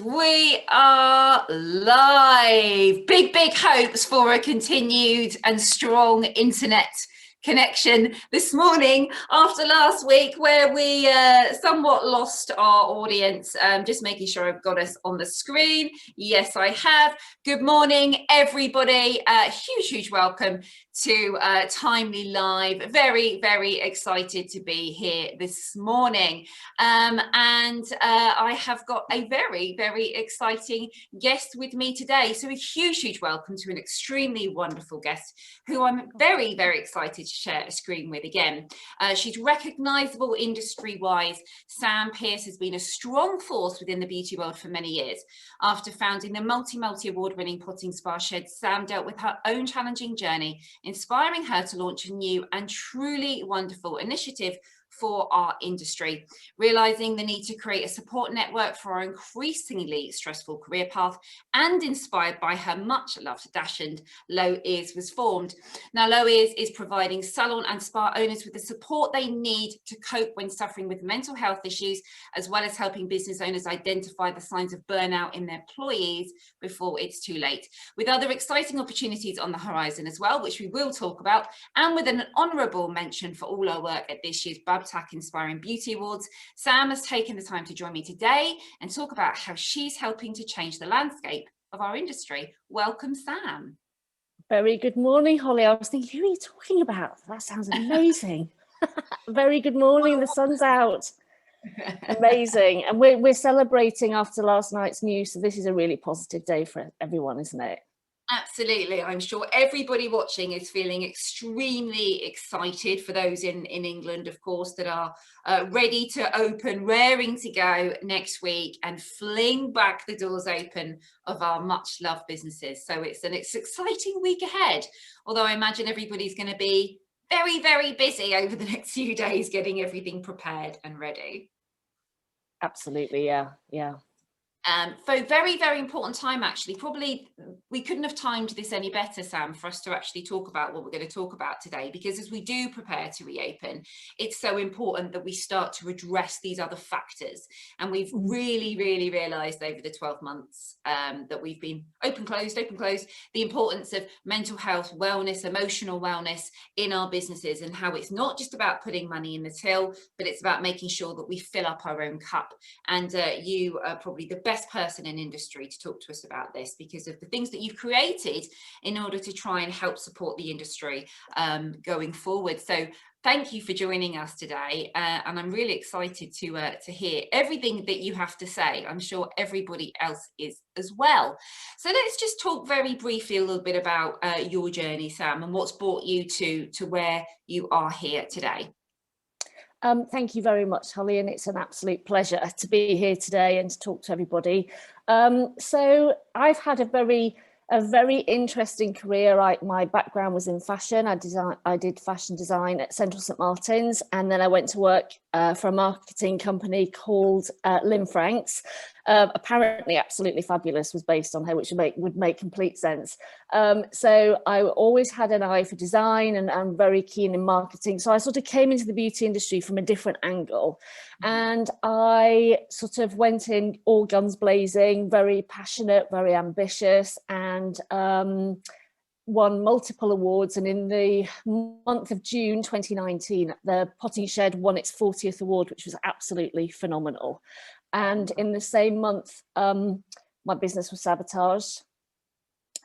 we are live. Big hopes for a continued and strong internet connection this morning after last week where we somewhat lost our audience. Just making sure I've got us on the screen. Yes, I have. Good morning, everybody. Huge welcome to Timely Live. Very excited to be here this morning. I have got a very exciting guest with me today. So a huge welcome to an extremely wonderful guest who I'm very excited to share a screen with again. She's recognisable industry-wise. Sam Pearce has been a strong force within the beauty world for many years. After founding the multi-award-winning potting spa shed, Sam dealt with her own challenging journey, inspiring her to launch a new and truly wonderful initiative for our industry, realizing the need to create a support network for our increasingly stressful career path, and inspired by her much loved dachshund, Low Ears, was formed. Now, Low Ears is providing salon and spa owners with the support they need to cope when suffering with mental health issues, as well as helping business owners identify the signs of burnout in their employees before it's too late. With other exciting opportunities on the horizon as well, which we will talk about, and with an honourable mention for all our work at this year's BABTAC Inspiring Beauty Awards, Sam has taken the time to join me today and talk about how she's helping to change the landscape of our industry. Welcome, Sam. Very good morning, Holly. I was thinking, who are you talking about? That sounds amazing. Very good morning. The sun's out. Amazing. And we're celebrating after last night's news. So this is a really positive day for everyone, isn't it? Absolutely. I'm sure everybody watching is feeling extremely excited. For those in England, of course, that are ready to open, raring to go next week and fling back the doors open of our much loved businesses. So it's an exciting week ahead, although I imagine everybody's going to be very busy over the next few days getting everything prepared and ready. Absolutely. Yeah. For very important time, actually. Probably we couldn't have timed this any better, Sam, for us to actually talk about what we're going to talk about today, because as we do prepare to reopen, it's so important that we start to address these other factors. And we've really realized over the 12 months that we've been open closed, the importance of mental health, wellness, emotional wellness in our businesses, and how it's not just about putting money in the till, but it's about making sure that we fill up our own cup. And you are probably the best person in industry to talk to us about this, because of the things that you've created in order to try and help support the industry going forward. So thank you for joining us today, and I'm really excited to hear everything that you have to say. I'm sure everybody else is as well. So let's just talk very briefly a little bit about your journey, Sam, and what's brought you to where you are here today. Thank you very much, Holly, and it's an absolute pleasure to be here today and to talk to everybody. So I've had a very interesting career. My background was in fashion. I did fashion design at Central St Martin's, and then I went to work for a marketing company called Lynn Franks. Apparently absolutely fabulous, was based on her, which would make complete sense. So I always had an eye for design, and I'm very keen in marketing. So I sort of came into the beauty industry from a different angle, and I sort of went in all guns blazing, very passionate, very ambitious, and won multiple awards. And in the month of June 2019, the Potting Shed won its 40th award, which was absolutely phenomenal. And in the same month, my business was sabotaged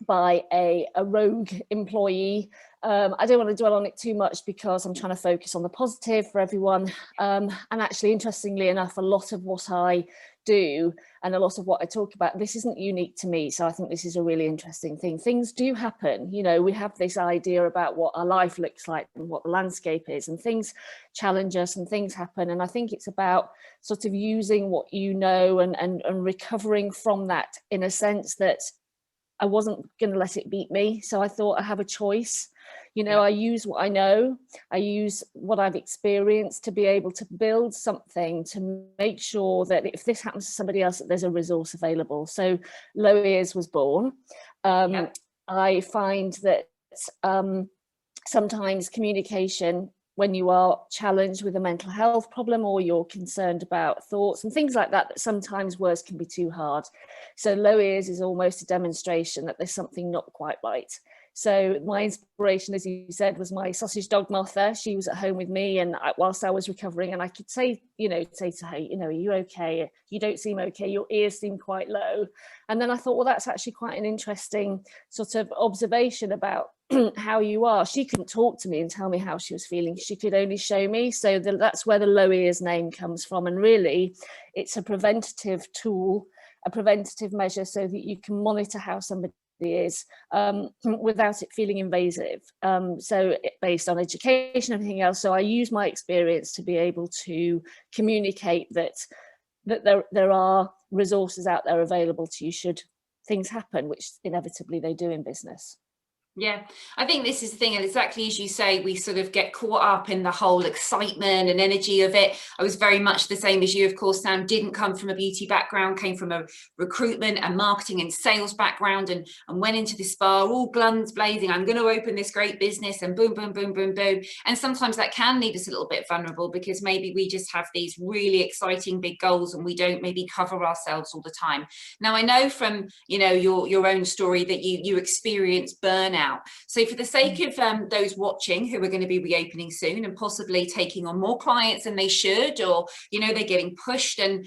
by a rogue employee. I don't want to dwell on it too much because I'm trying to focus on the positive for everyone. And actually, interestingly enough, a lot of what I do and a lot of what I talk about, this isn't unique to me. So I think this is a really interesting thing. Things do happen. You know, we have this idea about what our life looks like and what the landscape is, and things challenge us and things happen. And I think it's about sort of using what you know and recovering from that, in a sense that I wasn't going to let it beat me. So I thought I have a choice. You know, I use what I know, I use what I've experienced to be able to build something to make sure that if this happens to somebody else, that there's a resource available. So Low Ears was born. I find that sometimes communication when you are challenged with a mental health problem, or you're concerned about thoughts and things like that, that sometimes words can be too hard. So low ears is almost a demonstration that there's something not quite right. So my inspiration, as you said, was my sausage dog Martha. She was at home with me, and whilst I was recovering, and I could say to her, are you okay? You don't seem okay. Your ears seem quite low. And then I thought, well, that's actually quite an interesting sort of observation about how you are. She couldn't talk to me and tell me how she was feeling. She could only show me. So that's where the low ears name comes from. And really, it's a preventative tool, a preventative measure, so that you can monitor how somebody is without it feeling invasive. Based on education, everything else. So I use my experience to be able to communicate that there are resources out there available to you should things happen, which inevitably they do in business. Yeah, I think this is the thing, and exactly as you say, we sort of get caught up in the whole excitement and energy of it. I was very much the same as you, of course. Sam didn't come from a beauty background, came from a recruitment and marketing and sales background, and went into the spa all guns blazing. I'm going to open this great business, and boom, boom, boom, boom, boom. And sometimes that can leave us a little bit vulnerable, because maybe we just have these really exciting big goals and we don't maybe cover ourselves all the time. Now, I know from your own story that you experienced burnout. So for the sake of those watching who are going to be reopening soon and possibly taking on more clients than they should, or they're getting pushed and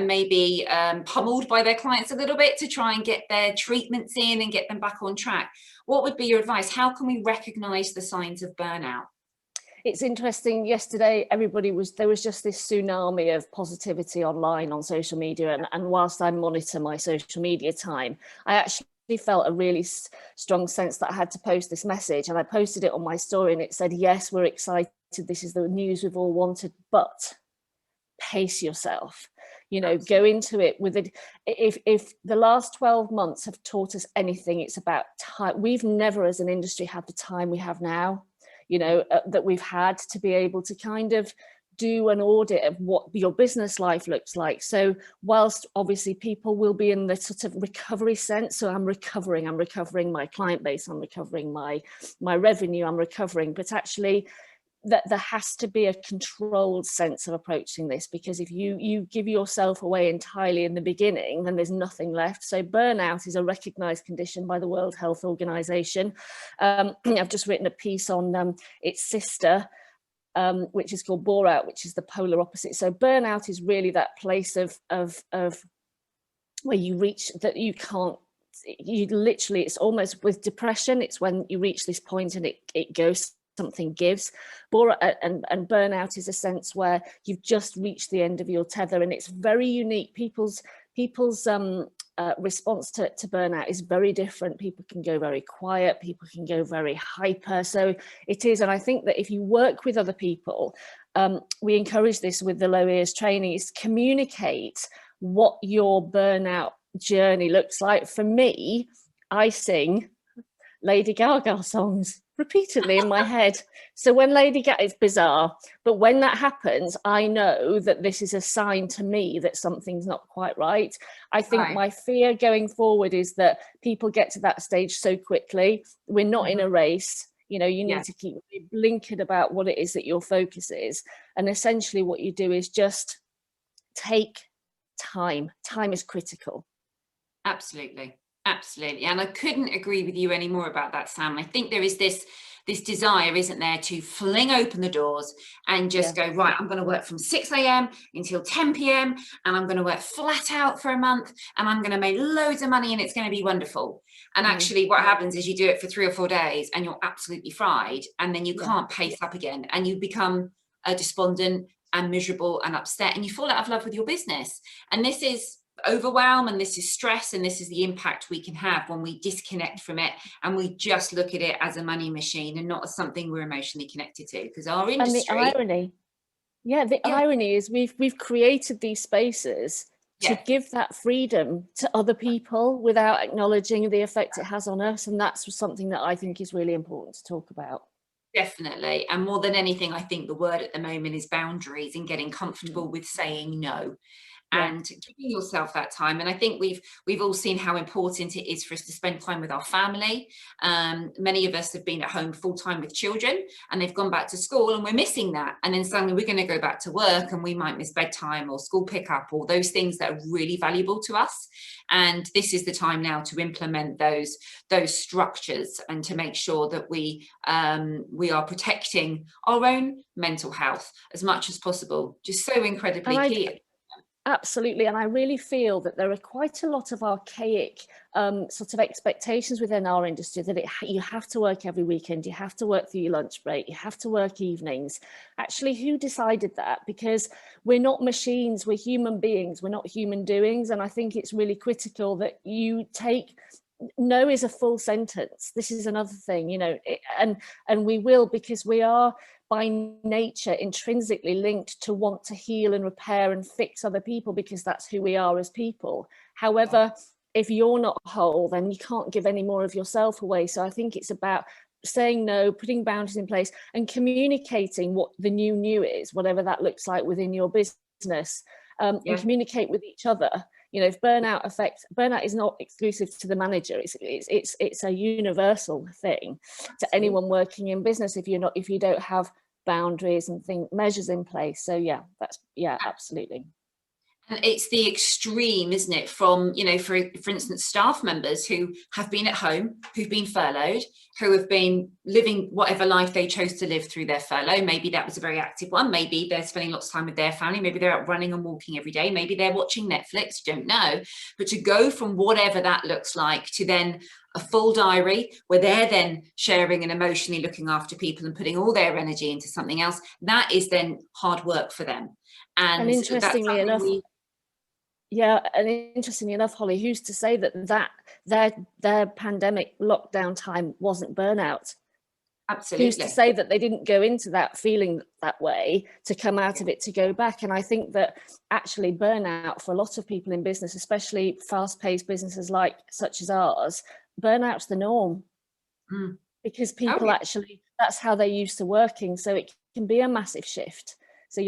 maybe pummeled by their clients a little bit to try and get their treatments in and get them back on track, what would be your advice? How can we recognize the signs of burnout? It's interesting. Yesterday, there was just this tsunami of positivity online on social media, and whilst I monitor my social media time, I actually felt a really strong sense that I had to post this message, and I posted it on my story, and it said, yes, we're excited, this is the news we've all wanted, but pace yourself. Go into it with it. If the last 12 months have taught us anything, it's about time. We've never as an industry had the time we have now, that we've had to be able to kind of do an audit of what your business life looks like. So whilst obviously people will be in the sort of recovery sense, so I'm recovering my client base, I'm recovering my revenue, I'm recovering, but actually that there has to be a controlled sense of approaching this, because if you give yourself away entirely in the beginning, then there's nothing left. So burnout is a recognized condition by the World Health Organization. I've just written a piece on its sister, which is called Burnout, which is the polar opposite. So burnout is really that place of where you reach that you can't, it's almost with depression, it's when you reach this point and it goes, something gives. And burnout is a sense where you've just reached the end of your tether, and it's very unique. People's response to burnout is very different. People can go very quiet, people can go very hyper. So it is, and I think that if you work with other people, we encourage this with the low ears training, is communicate what your burnout journey looks like. For me, I sing Lady Gaga songs repeatedly in my head. So when Lady Gaga, it's bizarre, but when that happens, I know that this is a sign to me that something's not quite right. I think my fear going forward is that people get to that stage so quickly. We're not in a race. You need to keep blinkered about what it is that your focus is. And essentially what you do is just take time. Time is critical. Absolutely. Absolutely. And I couldn't agree with you any more about that, Sam. I think there is this desire, isn't there, to fling open the doors and just go, right, I'm going to work from 6 a.m. until 10 p.m. and I'm going to work flat out for a month and I'm going to make loads of money and it's going to be wonderful. And actually what happens is you do it for 3 or 4 days and you're absolutely fried, and then you can't pace up again, and you become despondent and miserable and upset, and you fall out of love with your business. And this is overwhelm, and this is stress, and this is the impact we can have when we disconnect from it and we just look at it as a money machine and not as something we're emotionally connected to. Because our industry, and the irony is we've created these spaces to give that freedom to other people without acknowledging the effect it has on us, and that's something that I think is really important to talk about. Definitely. And more than anything, I think the word at the moment is boundaries, and getting comfortable with saying no. and giving yourself that time. And I think we've all seen how important it is for us to spend time with our family. Many of us have been at home full time with children, and they've gone back to school, and we're missing that. And then suddenly we're going to go back to work, and we might miss bedtime or school pickup, or those things that are really valuable to us. And this is the time now to implement those structures, and to make sure that we are protecting our own mental health as much as possible. Just so incredibly key. Absolutely, and I really feel that there are quite a lot of archaic sort of expectations within our industry that you have to work every weekend, you have to work through your lunch break, you have to work evenings. Actually, who decided that? Because we're not machines, we're human beings, we're not human doings. And I think it's really critical that you take, no is a full sentence. This is another thing, you know, and we will, because we are by nature intrinsically linked to want to heal and repair and fix other people, because that's who we are as people. However, if you're not whole, then you can't give any more of yourself away. So I think it's about saying no, putting boundaries in place, and communicating what the new is, whatever that looks like within your business, and communicate with each other. You know, if burnout is not exclusive to the manager, it's a universal thing to anyone working in business if you don't have boundaries and measures in place. So absolutely. And it's the extreme, isn't it, from, you know, for instance, staff members who have been at home, who've been furloughed, who have been living whatever life they chose to live through their furlough. Maybe that was a very active one. Maybe they're spending lots of time with their family. Maybe they're out running and walking every day. Maybe they're watching Netflix, you don't know. But to go from whatever that looks like to then a full diary where they're then sharing and emotionally looking after people and putting all their energy into something else, that is then hard work for them. And interestingly enough, interestingly enough, Holly, who's to say that their pandemic lockdown time wasn't burnout? Absolutely. Who's to say that they didn't go into that feeling that way to come out of it to go back? And I think that actually burnout for a lot of people in business, especially fast-paced businesses such as ours, burnout's the norm. Because people actually, that's how they're used to working. So it can be a massive shift. So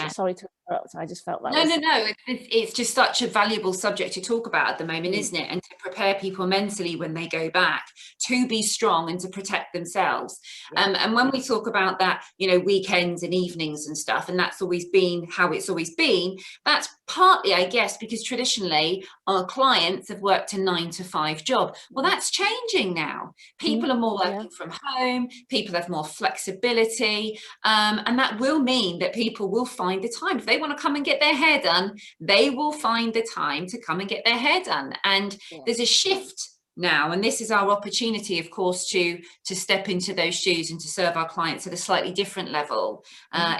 sorry to interrupt. I just felt that. No. It's just such a valuable subject to talk about at the moment, isn't it? And to prepare people mentally when they go back to be strong and to protect themselves. And when we talk about that, you know, weekends and evenings and stuff, and that's always been how it's always been. That's partly, I guess, because traditionally our clients have worked a 9-to-5 job. Well, that's changing now. People are more working from home. People have more flexibility, and that will mean that people will find the time. If they want to come and get their hair done, they will find the time to come and get their hair done. And there's a shift now, and this is our opportunity, of course, to step into those shoes and to serve our clients at a slightly different level,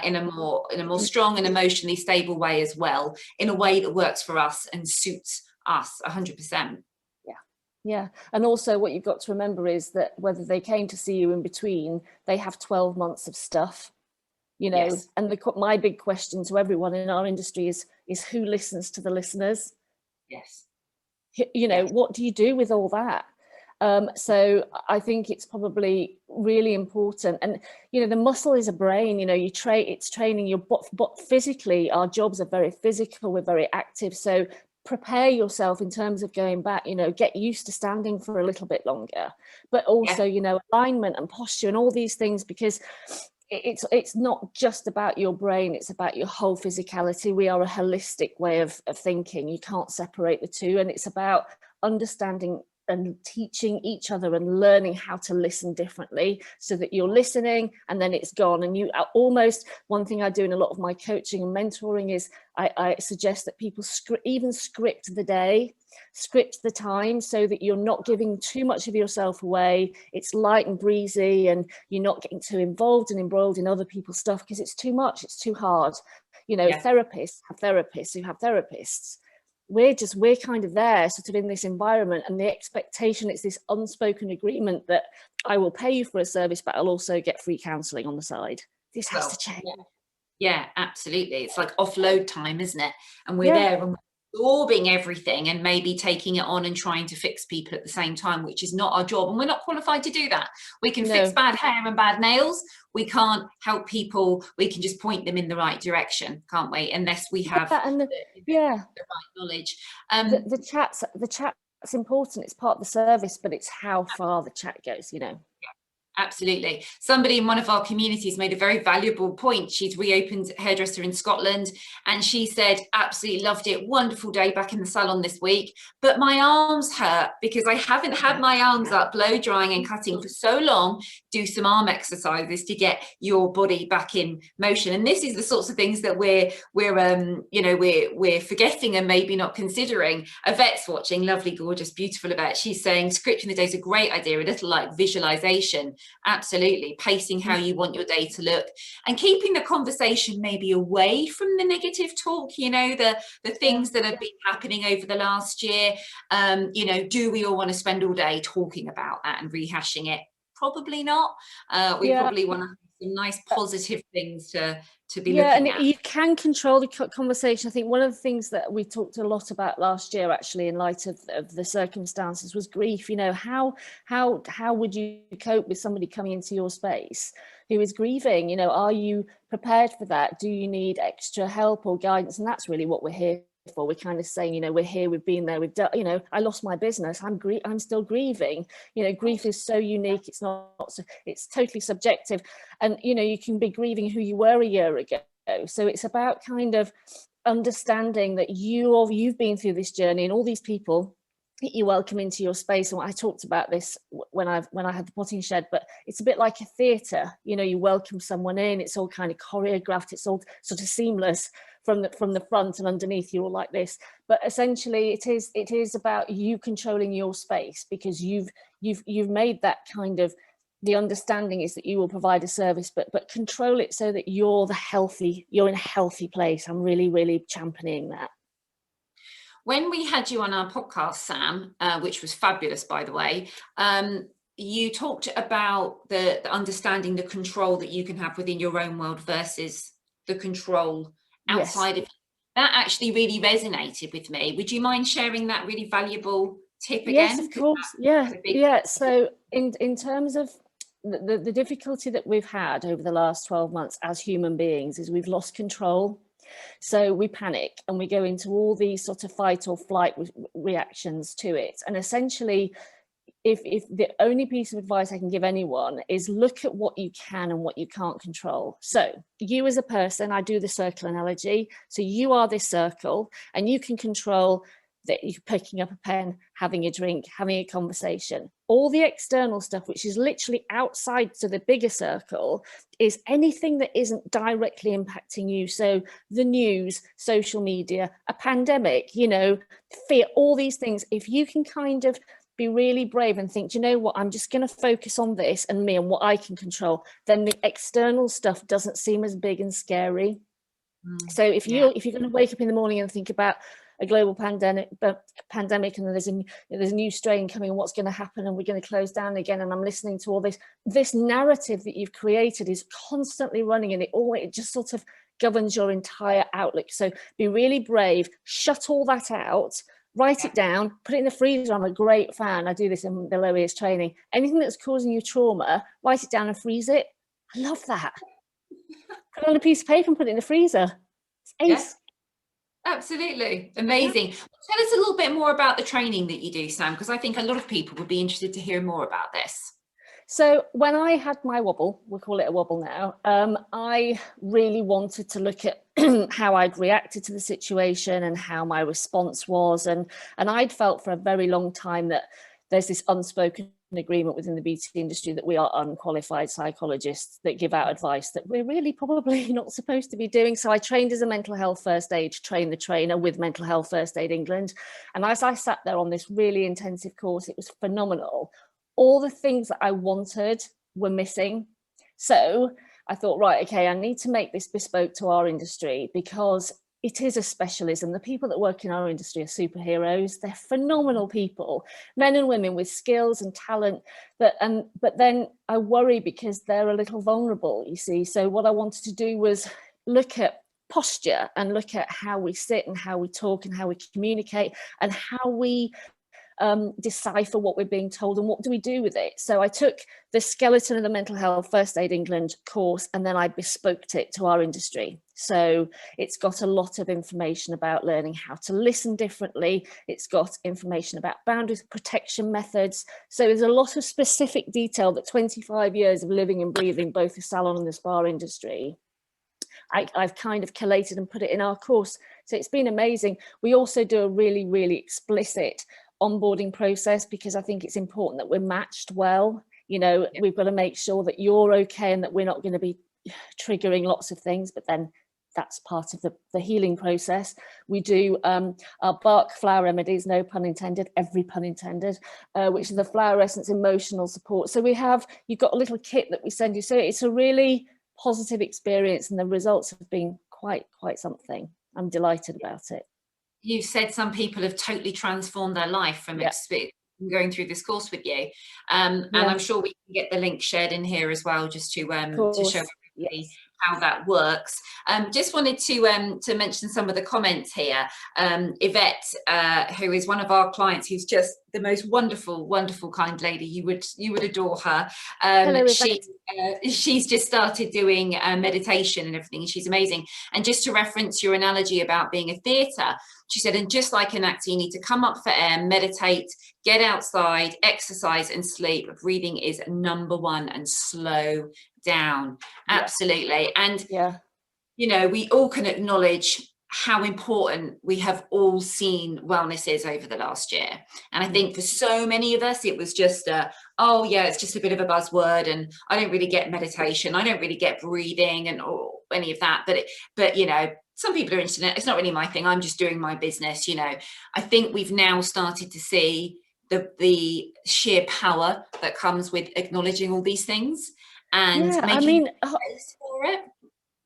in a more strong and emotionally stable way as well, in a way that works for us and suits us 100%. Yeah, and also what you've got to remember is that whether they came to see you in between, they have 12 months of stuff. You know, and my big question to everyone in our industry is who listens to the listeners? You know, what do you do with all that? So I think it's probably really important. And, you know, the muscle is a brain, you know, it's training your but physically, our jobs are very physical, we're very active. So prepare yourself in terms of going back, you know, get used to standing for a little bit longer, but also, you know, alignment and posture and all these things, because it's not just about your brain, it's about your whole physicality. We are a holistic way of thinking. You can't separate the two. And it's about understanding and teaching each other and learning how to listen differently, so that you're listening and then it's gone. And you are almost, one thing I do in a lot of my coaching and mentoring is I suggest that people script the day, script the time, so that you're not giving too much of yourself away. It's light and breezy, and you're not getting too involved and embroiled in other people's stuff, because it's too much, it's too hard. You know, therapists have therapists who have therapists. We're kind of there sort of in this environment, and the expectation, it's this unspoken agreement that I will pay you for a service, but I'll also get free counselling on the side. This has to change. Yeah, absolutely. It's like offload time, isn't it? And we're there and absorbing everything and maybe taking it on and trying to fix people at the same time, which is not our job, and we're not qualified to do that. We can fix bad hair and bad nails. We can't help people. We can just point them in the right direction, can't we? Unless we have the right knowledge. The chat's important. It's part of the service, but it's how far the chat goes, you know. Absolutely. Somebody in one of our communities made a very valuable point. She's reopened Hairdresser in Scotland, and she said, absolutely loved it. Wonderful day back in the salon this week, but my arms hurt because I haven't had my arms up blow drying and cutting for so long. Do some arm exercises to get your body back in motion. And this is the sorts of things that we're forgetting and maybe not considering. Yvette's watching, lovely, gorgeous, beautiful Yvette. She's saying scripting the day is a great idea, a little like visualization. Absolutely. Pacing how you want your day to look and keeping the conversation maybe away from the negative talk, you know, the things that have been happening over the last year. You know, do we all want to spend all day talking about that and rehashing it? Probably not. We probably want to have some nice positive things to be looking at. You can control the conversation. I think one of the things that we talked a lot about last year, actually, in light of the circumstances, was grief. You know, how would you cope with somebody coming into your space who is grieving? You know, are you prepared for that? Do you need extra help or guidance? And that's really what we're here for. We're kind of saying, you know, we're here, we've been there, we've done, you know, I lost my business, I'm still grieving. You know, grief is so unique, it's totally subjective, and you know, you can be grieving who you were a year ago. So it's about kind of understanding that you've been through this journey, and all these people that you welcome into your space. And I talked about this when I had the potting shed, but it's a bit like a theatre. You know, you welcome someone in, it's all kind of choreographed, it's all sort of seamless from the front, and underneath you're all like this. But essentially it is about you controlling your space, because you've made that kind of, the understanding is that you will provide a service, but control it so that you're in a healthy place. I'm really championing that. When we had you on our podcast, Sam, which was fabulous, by the way, you talked about the understanding the control that you can have within your own world versus the control outside of that. Actually really resonated with me. Would you mind sharing that really valuable tip again? Yes, of course. Yeah. So in terms of the difficulty that we've had over the last 12 months as human beings is we've lost control. So we panic and we go into all these sort of fight or flight reactions to it. And essentially, if the only piece of advice I can give anyone is look at what you can and what you can't control. So you as a person, I do the circle analogy. So you are this circle, and you can control that you're picking up a pen, having a drink, having a conversation. All the external stuff, which is literally outside to the bigger circle, is anything that isn't directly impacting you. So the news, social media, a pandemic, you know, fear, all these things. If you can kind of be really brave and think, do you know what, I'm just going to focus on this and me and what I can control, then the external stuff doesn't seem as big and scary. So if you're going to wake up in the morning and think about a global pandemic and there's a new strain coming, and what's going to happen, and we're going to close down again, and I'm listening to all this narrative that you've created is constantly running, and it just sort of governs your entire outlook. So be really brave, shut all that out, write it down, put it in the freezer. I'm a great fan, I do this in the low ears training. Anything that's causing you trauma, write it down and freeze it. I love that. Put it on a piece of paper and put it in the freezer. It's ace. Yeah. Absolutely. Amazing. Yeah. Tell us a little bit more about the training that you do, Sam, because I think a lot of people would be interested to hear more about this. So when I had my wobble, we'll call it a wobble now, I really wanted to look at how I'd reacted to the situation and how my response was. And I'd felt for a very long time that there's this unspoken agreement within the beauty industry that we are unqualified psychologists that give out advice that we're really probably not supposed to be doing. So I trained as a mental health first aid train the trainer with Mental Health First Aid England. And as I sat there on this really intensive course, it was phenomenal. All the things that I wanted were missing. So I thought, right, okay, I need to make this bespoke to our industry, because it is a specialism. The people that work in our industry are superheroes. They're phenomenal people, men and women with skills and talent. But then I worry because they're a little vulnerable, you see. So what I wanted to do was look at posture and look at how we sit and how we talk and how we communicate and how we decipher what we're being told and what do we do with it. So I took the skeleton of the Mental Health First Aid England course and then I bespoked it to our industry. So it's got a lot of information about learning how to listen differently. It's got information about boundaries, protection methods. So there's a lot of specific detail that 25 years of living and breathing both the salon and the spa industry, I've kind of collated and put it in our course. So it's been amazing. We also do a really, really explicit onboarding process because I think it's important that we're matched well. You know, we've got to make sure that you're okay and that we're not going to be triggering lots of things, but then that's part of the healing process. We do our bark flower remedies, no pun intended, every pun intended, which is the flower essence emotional support. So you've got a little kit that we send you. So it's a really positive experience and the results have been quite something. I'm delighted about it. You've said some people have totally transformed their life from going through this course with you. And I'm sure we can get the link shared in here as well, just to show everybody how that works. Just wanted to mention some of the comments here. Yvette, who is one of our clients, who's just the most wonderful kind lady. You would adore her. Hello, she's just started doing meditation and everything, and she's amazing. And just to reference your analogy about being a theatre, she said, and just like an actor, you need to come up for air, meditate, get outside, exercise and sleep. Breathing is number one, and slow down. Absolutely. And you know, we all can acknowledge how important we have all seen wellness is over the last year. And I think for so many of us, it was just oh yeah, it's just a bit of a buzzword, and I don't really get meditation, I don't really get breathing and or any of that. But you know, some people are interested in it. It's not really my thing. I'm just doing my business. You know, I think we've now started to see the sheer power that comes with acknowledging all these things and making space for it.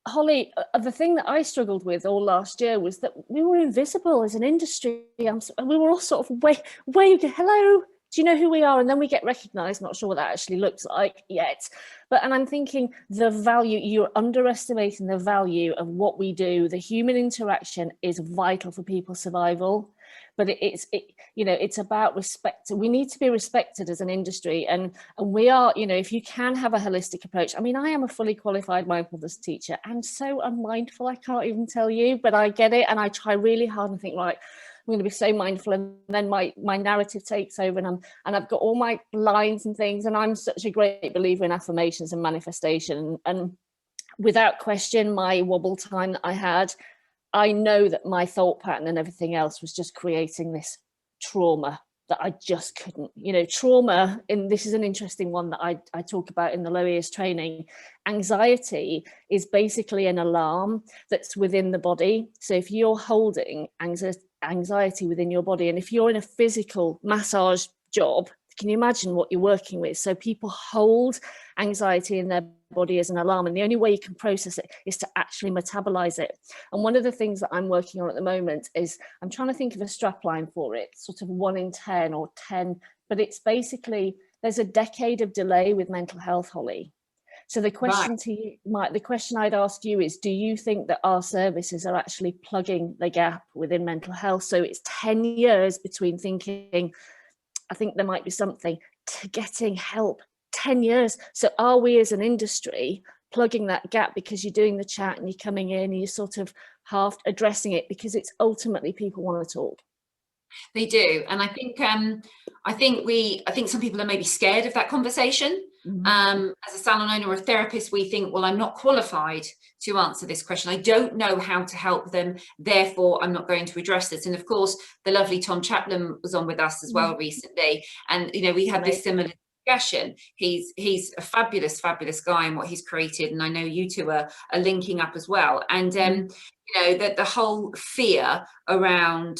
Holly, the thing that I struggled with all last year was that we were invisible as an industry. We were all sort of hello, do you know who we are? And then we get recognised. Not sure what that actually looks like yet. And I'm thinking the value, you're underestimating the value of what we do. The human interaction is vital for people's survival. But it's about respect. We need to be respected as an industry, and we are, you know, if you can have a holistic approach. I mean, I am a fully qualified mindfulness teacher and so unmindful, I can't even tell you, but I get it, and I try really hard and think, right, I'm going to be so mindful, and then my narrative takes over, and I've got all my lines and things, and I'm such a great believer in affirmations and manifestation, and without question, my wobble time that I had, I know that my thought pattern and everything else was just creating this trauma that I just couldn't, you know, trauma. And this is an interesting one that I talk about in the low ears training. Anxiety is basically an alarm that's within the body. So if you're holding anxiety within your body, and if you're in a physical massage job, can you imagine what you're working with? So people hold anxiety in their body as an alarm, and the only way you can process it is to actually metabolize it. And one of the things that I'm working on at the moment is I'm trying to think of a strap line for it, sort of 1 in 10 or 10, but it's basically, there's a decade of delay with mental health, Holly. So the question the question I'd ask you is, do you think that our services are actually plugging the gap within mental health? So it's 10 years between thinking, I think there might be something, to getting help, 10 years. So are we as an industry plugging that gap, because you're doing the chat and you're coming in and you're sort of half addressing it because it's ultimately people want to talk? They do. And I think some people are maybe scared of that conversation. As a salon owner or a therapist, we think, well, I'm not qualified to answer this question. I don't know how to help them. Therefore, I'm not going to address this. And of course, the lovely Tom Chaplin was on with us as well recently. And, you know, we had this similar discussion. He's a fabulous guy in what he's created. And I know you two are linking up as well. And, you know, that the whole fear around,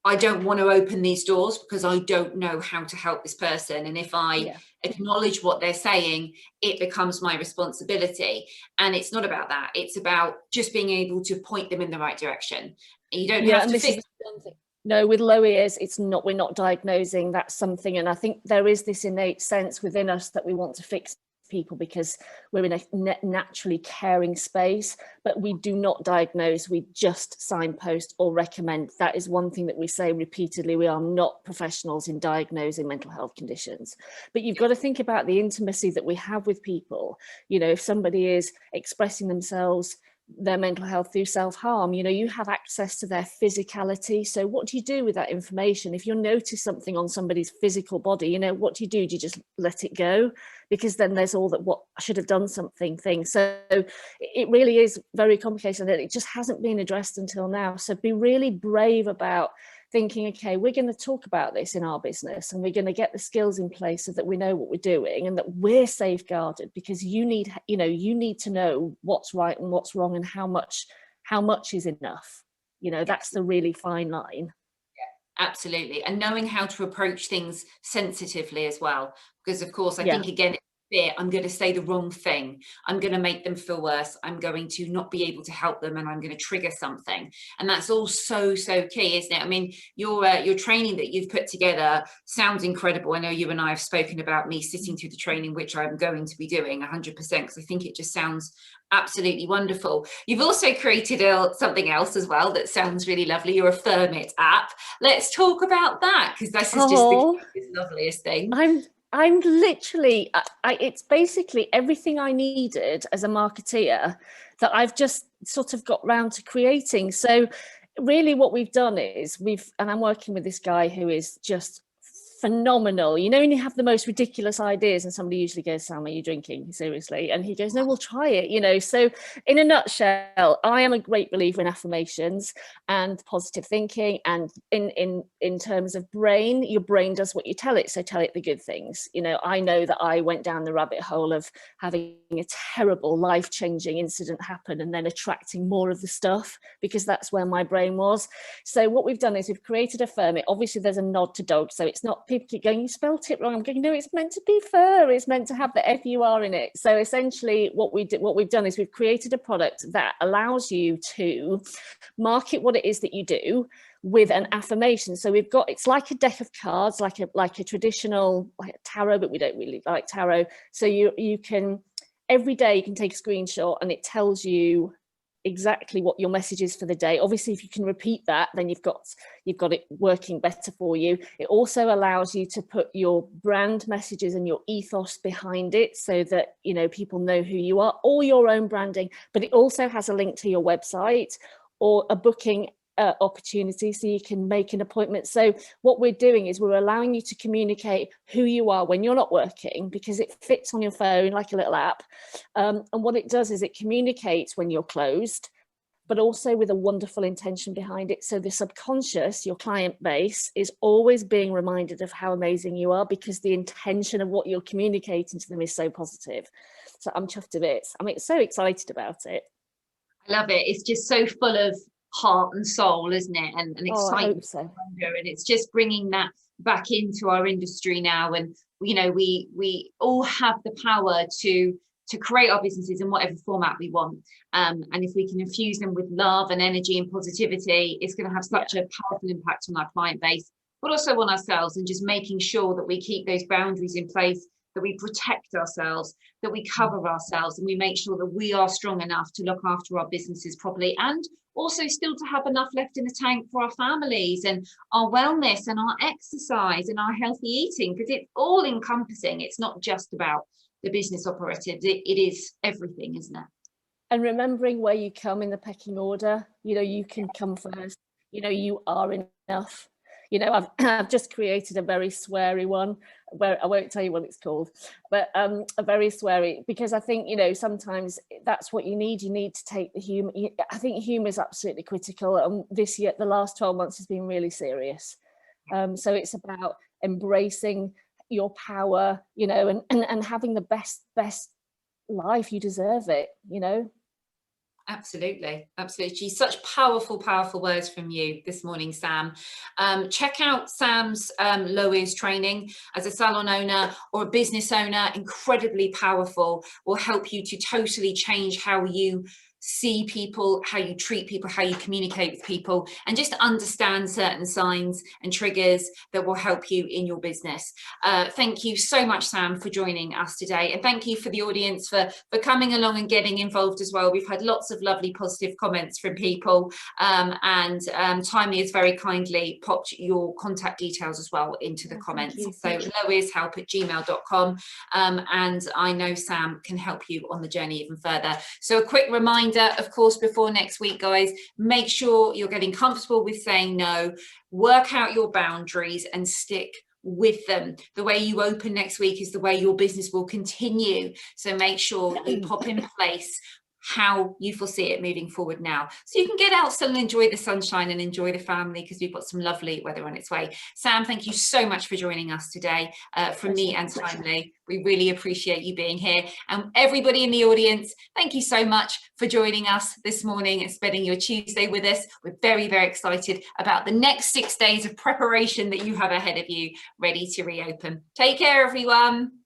I don't want to open these doors because I don't know how to help this person. And if I acknowledge what they're saying, it becomes my responsibility. And it's not about that. It's about just being able to point them in the right direction. And you don't have to fix them. No, with low ears, we're not diagnosing, that's something. And I think there is this innate sense within us that we want to fix people because we're in a naturally caring space, but we do not diagnose, we just signpost or recommend. That is one thing that we say repeatedly. We are not professionals in diagnosing mental health conditions, but you've got to think about the intimacy that we have with people. You know, if somebody is expressing themselves, their mental health through self-harm, you know, you have access to their physicality. So what do you do with that information? If you notice something on somebody's physical body, you know, what do? Do you just let it go? Because then there's all that, what I should have done something thing. So it really is very complicated, and it just hasn't been addressed until now. So be really brave about thinking, okay, we're going to talk about this in our business, and we're going to get the skills in place so that we know what we're doing and that we're safeguarded, because you need to know what's right and what's wrong and how much is enough. You know, that's the really fine line. Yeah, absolutely. And knowing how to approach things sensitively as well, because of course, I think again, fear, I'm going to say the wrong thing, I'm going to make them feel worse, I'm going to not be able to help them, and I'm going to trigger something. And that's all so key, isn't it? I mean, your training that you've put together sounds incredible. I know you and I have spoken about me sitting through the training, which I'm going to be doing 100%, because I think it just sounds absolutely wonderful. You've also created something else as well that sounds really lovely. You're a Fermi App. Let's talk about that, because this is just the loveliest thing. I'm literally, it's basically everything I needed as a marketeer that I've just sort of got round to creating. So really what we've done is and I'm working with this guy who is just phenomenal. You know, when you have the most ridiculous ideas and somebody usually goes, Sam, are you drinking? Seriously? And he goes, no, we'll try it, you know. So in a nutshell, I am a great believer in affirmations and positive thinking. And in terms of brain, your brain does what you tell it. So tell it the good things. You know, I know that I went down the rabbit hole of having a terrible life-changing incident happen and then attracting more of the stuff, because that's where my brain was. So what we've done is we've created a Fermi. Obviously there's a nod to dog, so it's not, people keep going, you spelt it wrong. I'm going, no, it's meant to be fur. It's meant to have the FUR in it. So essentially what we've done is we've created a product that allows you to market what it is that you do with an affirmation. So we've got, it's like a deck of cards, like a traditional tarot, but we don't really like tarot. So you can, every day you can take a screenshot and it tells you exactly what your message is for the day. Obviously, if you can repeat that, then you've got it working better for you. It also allows you to put your brand messages and your ethos behind it, so that, you know, people know who you are, or your own branding. But it also has a link to your website or a booking opportunity, so you can make an appointment. So what we're doing is we're allowing you to communicate who you are when you're not working, because it fits on your phone like a little app. And what it does is it communicates when you're closed, but also with a wonderful intention behind it. So the subconscious, your client base, is always being reminded of how amazing you are, because the intention of what you're communicating to them is so positive. So I'm chuffed to bits. I'm so excited about it. I love it. It's just so full of heart and soul, isn't it? And excitement. I hope so. And it's just bringing that back into our industry now. And, you know, we all have the power to create our businesses in whatever format we want. And if we can infuse them with love and energy and positivity, it's going to have such a powerful impact on our client base, but also on ourselves, and just making sure that we keep those boundaries in place, that we protect ourselves, that we cover ourselves, and we make sure that we are strong enough to look after our businesses properly, and also still to have enough left in the tank for our families and our wellness and our exercise and our healthy eating, because it's all encompassing. It's not just about the business operatives, it is everything, isn't it? And remembering where you come in the pecking order, you know, you can come first, you know, you are enough. You know, I've just created a very sweary one, where I won't tell you what it's called, but a very sweary, because I think, you know, sometimes that's what you need. You need to take the humour. I think humour is absolutely critical. And this year, the last 12 months has been really serious. So it's about embracing your power, you know, and having the best life. You deserve it, you know. Absolutely. Such powerful words from you this morning, Sam. Check out Sam's Lois training as a salon owner or a business owner. Incredibly powerful, will help you to totally change how you see people, how you treat people, how you communicate with people, and just understand certain signs and triggers that will help you in your business. Thank you so much, Sam, for joining us today, and thank you for the audience for coming along and getting involved as well. We've had lots of lovely positive comments from people, and Timely has very kindly popped your contact details as well into the comments. So loishelp@gmail.com, and I know Sam can help you on the journey even further. So a quick reminder, of course, before next week, guys, make sure you're getting comfortable with saying no, work out your boundaries and stick with them. The way you open next week is the way your business will continue. So make sure you pop in place how you foresee it moving forward now, so you can get out still and enjoy the sunshine and enjoy the family, because we've got some lovely weather on its way. Sam, thank you so much for joining us today. From me and Timely, we really appreciate you being here, and everybody in the audience, thank you so much for joining us this morning and spending your Tuesday with us. We're very, very excited about the next 6 days of preparation that you have ahead of you, ready to reopen. Take care, everyone.